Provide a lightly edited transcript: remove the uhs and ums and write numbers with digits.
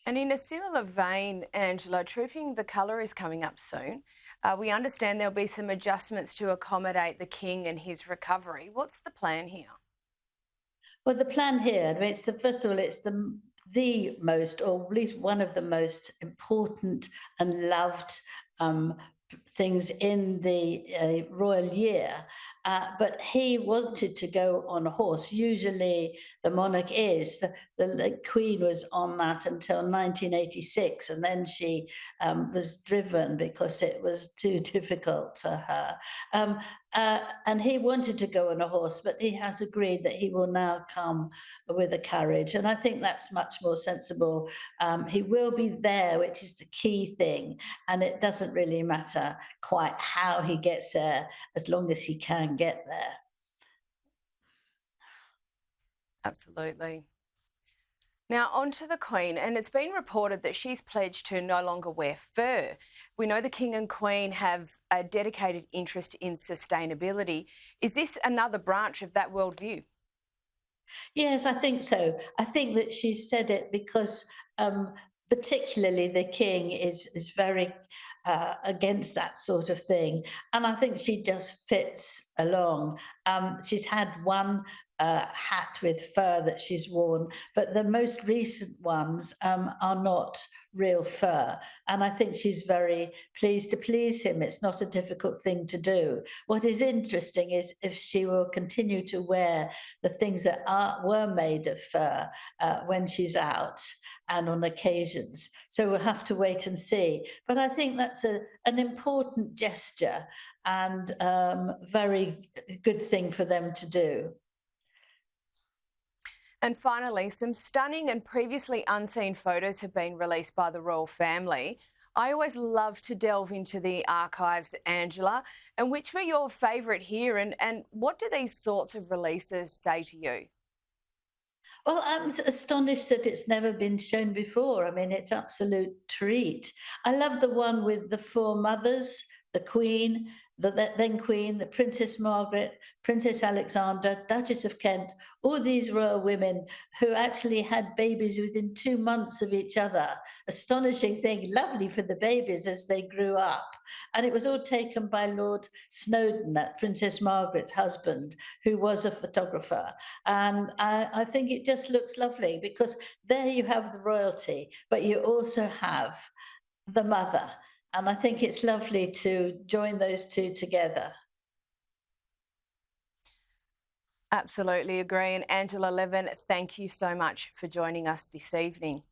And in a similar vein, Angela, Trooping the Colour is coming up soon. We understand there'll be some adjustments to accommodate the King and his recovery. What's the plan here? Well, the plan here, I mean, first of all, it's the most, or at least one of the most important and loved um, things in the royal year. But he wanted to go on a horse. Usually, the monarch is. The Queen was on that until 1986, and then she was driven because it was too difficult to her. Um, and he wanted to go on a horse, but he has agreed that he will now come with a carriage. And I think that's much more sensible. He will be there, which is the key thing. And it doesn't really matter quite how he gets there, as long as he can get there. Absolutely. Now, on to the Queen, and it's been reported that she's pledged to no longer wear fur. We know the King and Queen have a dedicated interest in sustainability. Is this another branch of that worldview? Yes, I think so. I think that she said it because, particularly, the king is very against that sort of thing, and I think she just fits along. She's had one. Hat with fur that she's worn, but the most recent ones are not real fur. And I think she's very pleased to please him. It's not a difficult thing to do. What is interesting is if she will continue to wear the things that were made of fur when she's out and on occasions. So we'll have to wait and see. But I think that's an important gesture and very good thing for them to do. And finally, some stunning and previously unseen photos have been released by the royal family. I always love to delve into the archives, Angela. And which were your favourite here? And what do these sorts of releases say to you? Well, I'm astonished that it's never been shown before. I mean, it's absolute treat. I love the one with the four mothers, the Queen, the then Queen, the Princess Margaret, Princess Alexandra, Duchess of Kent, all these royal women who actually had babies within 2 months of each other. Astonishing thing, lovely for the babies as they grew up. And it was all taken by Lord Snowdon, that Princess Margaret's husband, who was a photographer. And I think it just looks lovely because there you have the royalty, but you also have the mother. And I think it's lovely to join those two together. Absolutely agree. And Angela Levin, thank you so much for joining us this evening.